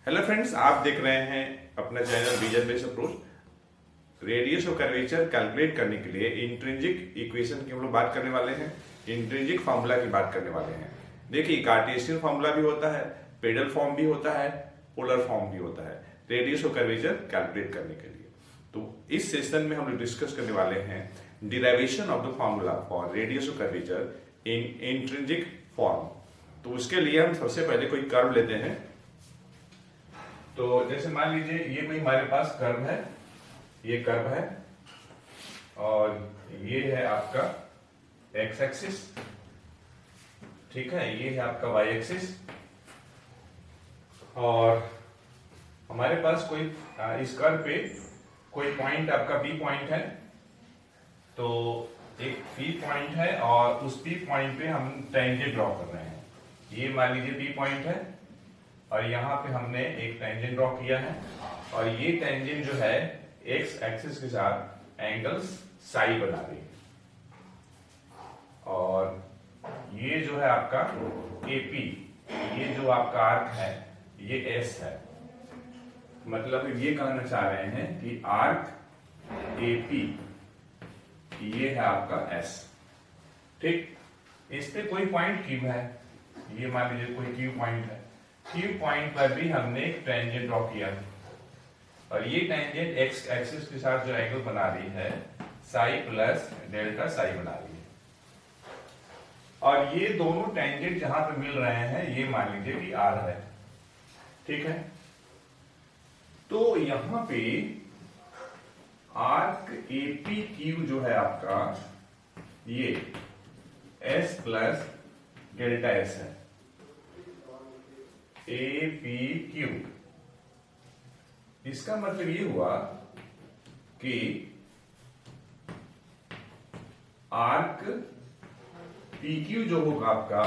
Hello friends, आप देख रहे हैं अपना channel region based approach. Radius और कर्वेचर कैलकुलेट करने के लिए इंट्रिंसिक इक्वेशन की हम लोग बात करने वाले हैं, इंट्रिंसिक फार्मूला की बात करने वाले हैं। देखिए, कार्टेशियन फार्मूला भी होता है, पेडल फॉर्म भी होता है, पोलर फॉर्म भी होता है रेडियस और कर्वेचर कैलकुलेट करने के लिए। तो इस सेशन में हम लोग डिस्कस करने वाले हैं derivation of the formula for radius और कर्वेचर इन इंट्रिंसिक फॉर्म। तो उसके लिए हम सबसे पहले कोई कर्व लेते हैं। तो जैसे मान लीजिए ये कोई हमारे पास कर्व है, ये कर्व है और ये है आपका एक्स एक्सिस, ठीक है, ये है आपका वाई एक्सिस। और हमारे पास कोई इस कर्व पे कोई पॉइंट आपका पी पॉइंट है। तो एक पी पॉइंट है और उस पी पॉइंट पे हम टेंजेंट ड्रॉ कर रहे हैं। ये मान लीजिए पी पॉइंट है और यहाँ पे हमने एक टेंजेंट ड्रॉ किया है और ये टेंजेंट जो है एक्स एक्सिस के साथ एंगल साई बना रही है। और ये जो है आपका एपी, ये जो आपका आर्क है ये एस है। मतलब ये कहना चाह रहे हैं कि आर्क एपी ये है आपका एस, ठीक। इस पे कोई पॉइंट क्यू है, ये मान लीजिए कोई क्यू पॉइंट है। क्यू पॉइंट पर भी हमने एक टेंजेंट ड्रॉ किया और ये टेंजेंट एक्स एक्सिस के साथ जो एंगल बना रही है साई प्लस डेल्टा साई बना रही है। और ये दोनों टेंजेंट जहां पे मिल रहे हैं ये मान लीजिए कि आर है, ठीक है। तो यहां पे आर्क एपी क्यू जो है आपका ये एस प्लस डेल्टा एस है, ए पी क्यू। इसका मतलब ये हुआ कि आर्क पी क्यू जो होगा आपका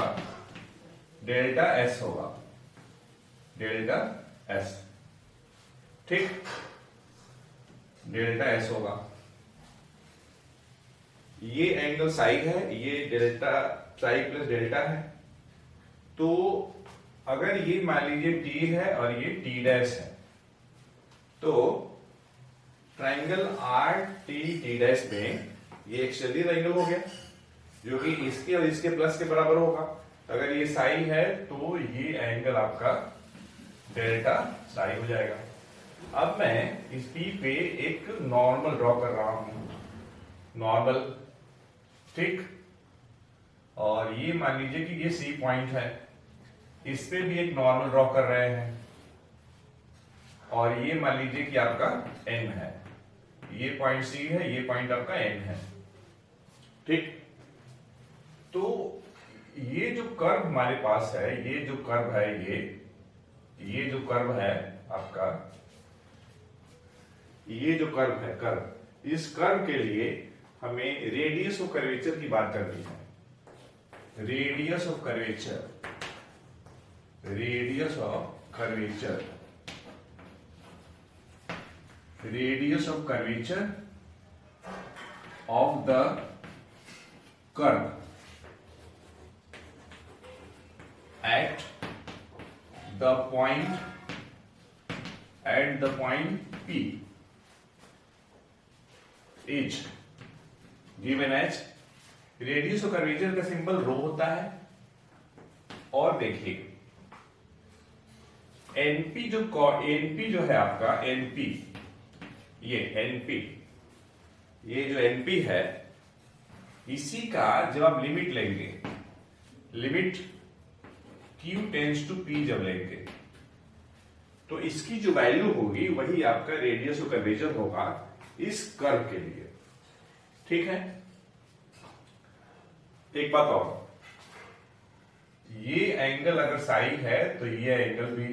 डेल्टा एस होगा, डेल्टा एस, ठीक, डेल्टा एस होगा। ये एंगल साई है, ये डेल्टा साई प्लस डेल्टा है। तो अगर ये मान लीजिए टी है और ये टी डैश है तो triangle R T T dash में ये एक्सटेंडेड एंगल हो गया जो कि इसके और इसके प्लस के बराबर होगा। अगर ये साई है तो ये एंगल आपका डेल्टा साई हो जाएगा। अब मैं इस पी पे एक नॉर्मल ड्रॉ कर रहा हूं, नॉर्मल, ठीक। और ये मान लीजिए कि ये सी पॉइंट है, इस पे भी एक नॉर्मल ड्रॉ कर रहे हैं और ये मान लीजिए कि आपका एन है, ये पॉइंट सी है, ये पॉइंट आपका एन है, ठीक। तो ये जो कर्व हमारे पास है, ये जो कर्व है, ये जो कर्व है आपका, ये जो कर्व है, कर्व, इस कर्व के लिए हमें रेडियस ऑफ कर्वेचर की बात करनी है। Radius of curvature, radius of curvature, radius of curvature of the curve at the point P is given as, radius of curvature का सिंबल रो होता है। और देखिए एनपी जो है आपका एनपी, ये एनपी, ये जो एनपी है इसी का जब आप लिमिट लेंगे, limit Q tends to P जब लेंगे तो इसकी जो वैल्यू होगी वही आपका रेडियस ऑफ कर्वेचर होगा इस कर्व के लिए, ठीक है। एक बात और, ये एंगल अगर साई है तो ये एंगल भी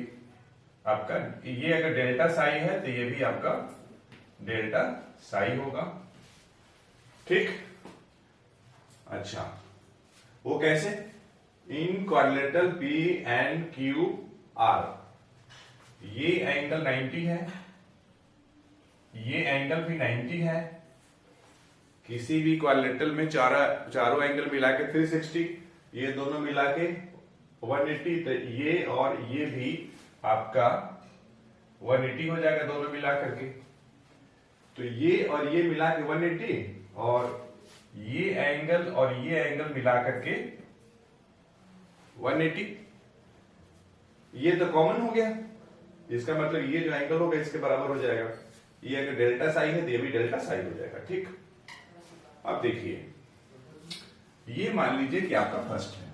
आपका, ये अगर डेल्टा साई है तो ये भी आपका डेल्टा साई होगा, ठीक। अच्छा, वो कैसे? इन quadrilateral P and Q R, ये एंगल 90 है, ये एंगल भी 90 है। किसी भी क्वाड्रिलेटरल में चारों एंगल मिला के 360, ये दोनों मिला के 180, तो ये और ये भी आपका 180 हो जाएगा दोनों मिला करके। तो ये और ये मिला के 180 और ये एंगल और ये एंगल मिला करके 180। ये तो कॉमन हो गया, इसका मतलब ये जो एंगल होगा इसके बराबर हो जाएगा। ये अगर डेल्टा साई है तो ये भी डेल्टा साई हो जाएगा। ठीक, अब देखिए ये मान लीजिए कि आपका फर्स्ट है।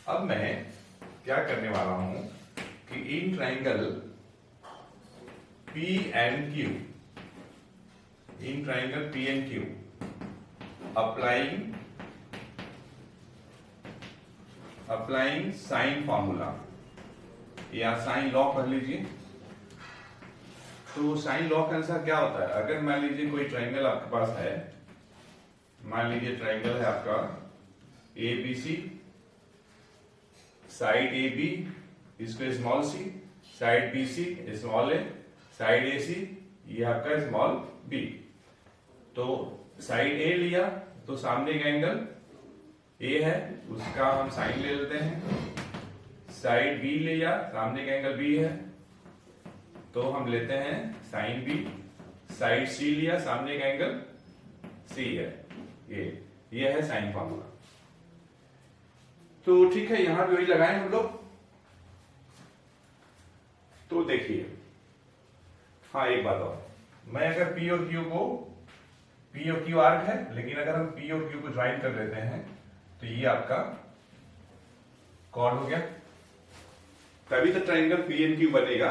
अब मैं क्या करने वाला हूं कि in triangle P and Q, in triangle P and Q applying sine formula या साइन लॉ कर लीजिए। तो साइन लॉ का आंसर क्या होता है? अगर मान लीजिए कोई ट्राइंगल आपके पास है, मान लीजिए ट्राइंगल है आपका A B C, side A B इसको small C, side B C small A, side A C ये आपका स्मॉल बी। तो साइड ए लिया तो सामने का एंगल ए है, उसका हम साइन ले लेते हैं। साइड बी लिया, सामने का एंगल बी है, तो हम लेते हैं साइन बी। साइड सी लिया, सामने का एंगल सी है। ये है साइन फॉर्मूला। तो ठीक है, यहां भी वही लगाएं हम लोग। तो देखिए, हाँ एक बात और, मैं अगर पी और क्यू को, पी और क्यू आर्क है, लेकिन अगर हम पी और क्यू को ज्वाइन कर लेते हैं तो ये आपका कॉर्ड हो गया। तभी तो ट्राइंगल पी एंड क्यू बनेगा,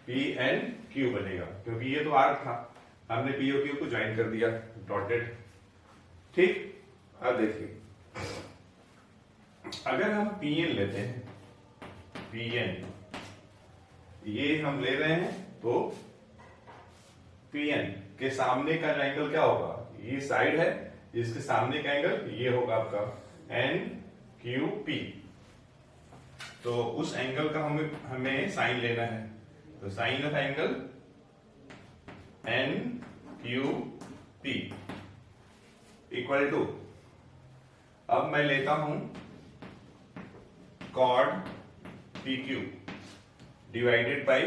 पी एंड क्यू बनेगा, क्योंकि ये तो आर्क था, हमने पी और क्यू को ज्वाइन कर दिया डॉटेड। ठीक, अब देखिए अगर हम पी एन लेते हैं, पी एन ये हम ले रहे हैं, तो पी एन के सामने का एंगल क्या होगा? ये साइड है, इसके सामने का एंगल ये होगा आपका एन क्यू पी। तो उस एंगल का हमें साइन लेना है। तो sign of angle N Q P equal to, अब मैं लेता हूं code P Q divided by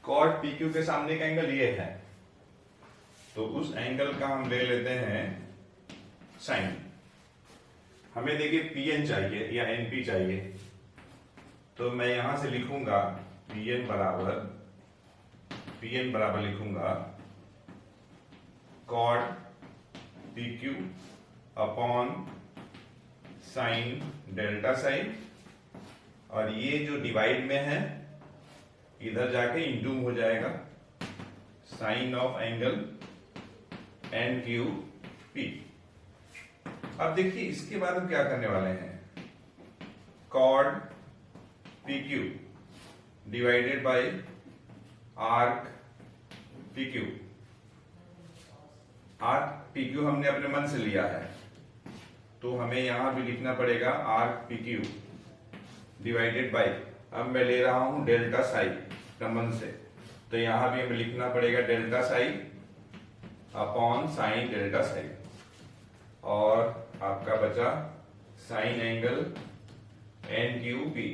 code P Q के सामने का एंगल ये है, तो उस एंगल का हम ले लेते हैं साइन। हमें देखिए पी एन चाहिए या एन पी चाहिए, तो मैं यहां से लिखूंगा पी एन बराबर लिखूंगा कॉड P Q upon sine delta sine, और ये जो डिवाइड में है इधर जाके इंटू हो जाएगा sine of angle N Q P. अब देखिए इसके बाद हम क्या करने वाले हैं, कॉड P Q divided by arc P Q. Arc P Q हमने अपने मन से लिया है, तो हमें यहां भी लिखना पड़ेगा arc P Q divided bye, अब मैं ले रहा हूं डेल्टा साई मन से, तो यहां भी हमें लिखना पड़ेगा delta psi upon sine delta psi, और आपका बचा sine angle N Q P.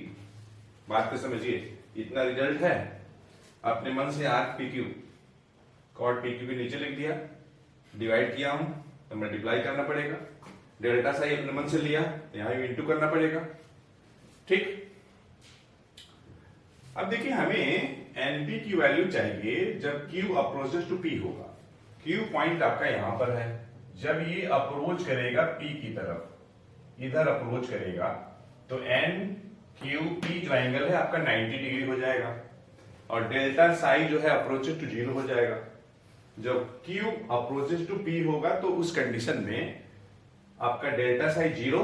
बात को समझिए, इतना रिजल्ट है, अपने मन से आर्क पी क्यू कॉड पी क्यू भी नीचे लिख दिया, डिवाइड किया हूं तो मल्टीप्लाई करना पड़ेगा, डेल्टा साई अपने मन से लिया तो यहां भी इंटू करना पड़ेगा। ठीक, अब देखिए हमें एनपी की वैल्यू चाहिए जब क्यू अप्रोचेस टू पी होगा। क्यू पॉइंट आपका यहां पर है, जब ये अप्रोच करेगा पी की तरफ, इधर अप्रोच करेगा, तो एन क्यू पी जो एंगल है आपका 90 डिग्री हो जाएगा, और डेल्टा साई जो है अप्रोचेस टू 0 हो जाएगा। जब क्यू अप्रोचेस टू पी होगा तो उस कंडीशन में आपका डेल्टा साई 0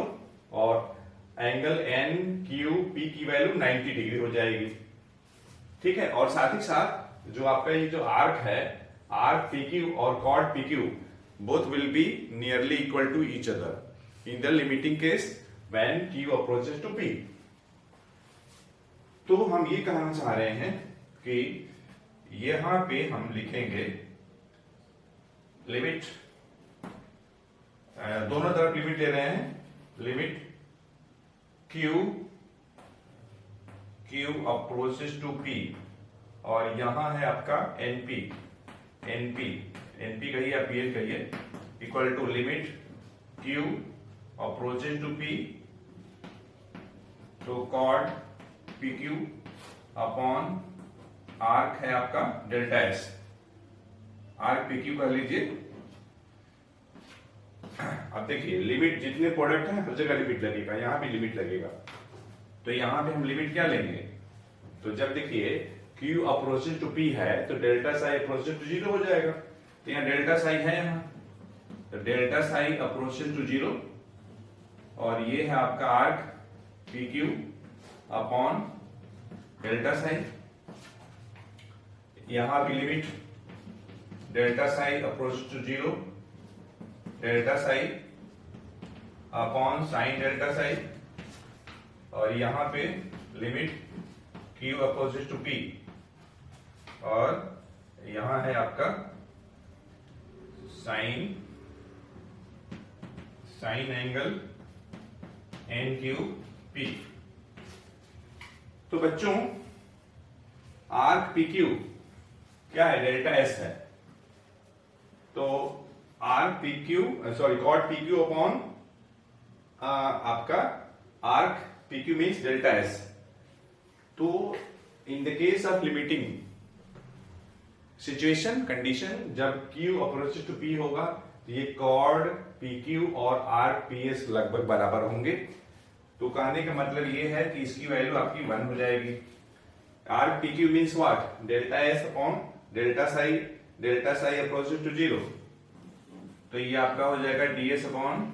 और एंगल एन क्यू पी की वैल्यू 90 डिग्री हो जाएगी। ठीक है, और साथ ही साथ जो आपका ये जो आर्क है, आर्क पी क्यू और chord P Q both will be nearly equal to each other in the limiting case when Q approaches to P. तो हम ये कहना चाह रहे हैं कि यहां पे हम लिखेंगे लिमिट, दोनों तरफ लिमिट ले रहे हैं, limit Q approaches to P और यहां है आपका NP कहिए या PN कहिए equal to limit Q approaches to P तो कॉर्ड PQ अपॉन आर्क है आपका डेल्टा S, आर्क PQ कर लीजिए। अब देखिए लिमिट जितने प्रोडक्ट हैं हर जगह लिमिट लगेगा, यहां भी लिमिट लगेगा। तो यहां पे हम लिमिट क्या लेंगे, तो जब देखिए Q अप्रोचेस टू P है तो डेल्टा साई अप्रोचेस टू 0 हो जाएगा। तो यहाँ डेल्टा साई है, यहाँ तो डेल्टा साई अप्रोचेस टू 0 और ये है आपका arc PQ upon delta psi. यहां भी limit delta psi approaches to 0 delta psi upon sine delta psi और यहां पे limit Q opposite to P और यहां है आपका साइन एंगल NQP। तो बच्चों आर्क PQ क्या है, डेल्टा S है। तो arc PQ chord PQ upon आपका arc PQ means delta S। तो in the case of limiting situation condition जब Q अप्रोचेस टू P होगा तो ये कॉर्ड PQ और आर्क PS लगभग बराबर होंगे। तो कहने का मतलब ये है कि इसकी वैल्यू आपकी 1 हो जाएगी। Arc PQ means what, delta S upon delta psi approaches to 0। तो ये आपका हो जाएगा DS अपॉन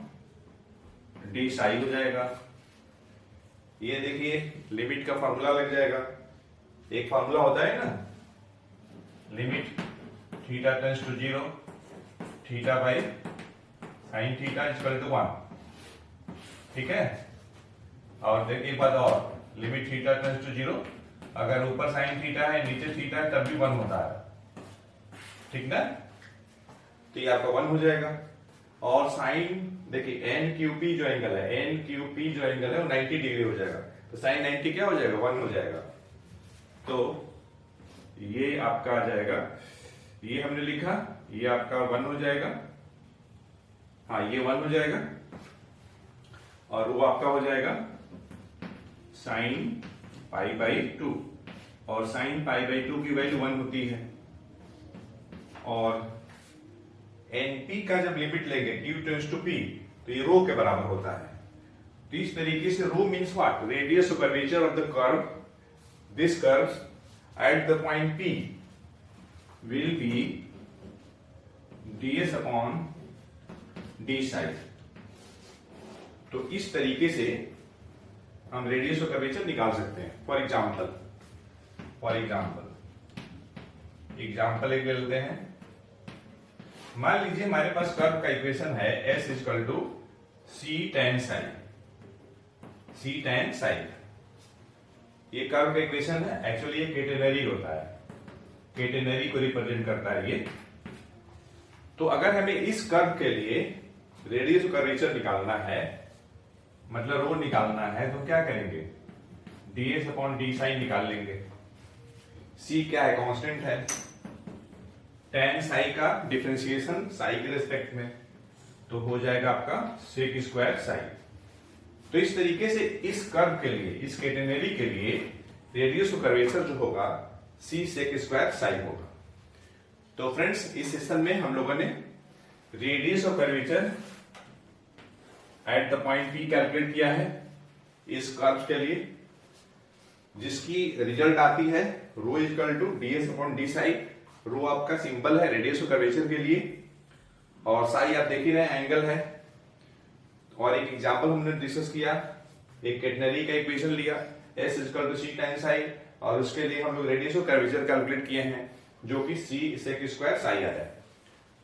D साई हो जाएगा। ये देखिए लिमिट का फॉर्मूला लग जाएगा, एक फॉर्मूला होता है ना, limit theta tends to 0 theta by sine theta equal to 1, ठीक है। और देखिए एक बात और, लिमिट थीटा टेंड्स टू 0 अगर ऊपर साइन थीटा है नीचे थीटा है तब भी 1 होता है, ठीक ना। तो ये आपका 1 हो जाएगा। और साइन देखिए NQP जो एंगल है वो 90 डिग्री हो जाएगा। तो साइन 90 क्या हो जाएगा, 1 हो जाएगा। तो ये आपका आ जाएगा, ये हमने लिखा, ये आपका 1 हो जाएगा, हाँ ये 1 हो जाएगा और वो आपका हो जाएगा साइन पाई बाई 2 और साइन पाई बाई 2 की वैल्यू 1 होती है। और NP का जब लिमिट लेंगे Q टेंड्स टू P तो ये रो के बराबर होता है। तो इस तरीके से rho means what, radius of curvature of the curve, this curve at the point P will be ds upon D psi. तो इस तरीके से हम रेडियस ऑफ कर्वेचर निकाल सकते हैं। फॉर एग्जाम्पल एक ले लेते हैं। मान लीजिए हमारे पास कर्व का इक्वेशन है S equal to C tan sine. ये कर्व का इक्वेशन है, एक्चुअली ये केटेनरी होता है, केटेनरी को रिप्रेजेंट करता है ये। तो अगर हमें इस कर्व के लिए रेडियस ऑफ कर्वेचर निकालना है, मतलब रो निकालना है, तो क्या करेंगे, ds अपॉन D साइन निकाल लेंगे। C क्या है, कांस्टेंट है, tan साई का डिफरेंशिएशन साई के रेस्पेक्ट में, तो हो जाएगा आपका sec स्क्वायर साई। तो इस तरीके से इस कर्व के लिए, इस केटेनरी के लिए रेडियस ऑफ कर्वेचर जो होगा C sec स्क्वायर साई होगा। तो फ्रेंड्स इस सेशन में हम लोगों ने radius of curvature at the point P calculate किया है इस कर्व के लिए, जिसकी रिजल्ट आती है rho equal to ds upon D psi. Rho आपका सिंबल है रेडियस ऑफ कर्वेचर के लिए और साई आप देख ही रहे हैं एंगल है। और एक एग्जांपल हमने डिस्कस किया, एक केटेनरी का इक्वेशन लिया S equal to C tan psi और उसके लिए हम लोग रेडियस ऑफ कर्वेचर कैलकुलेट किए हैं जो कि C sec स्क्वायर साई आया है।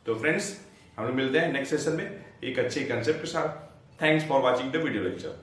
तो फ्रेंड्स हम लोग मिलते हैं नेक्स्ट सेशन में एक अच्छे कंसेप्ट के साथ। Thanks for watching the video lecture.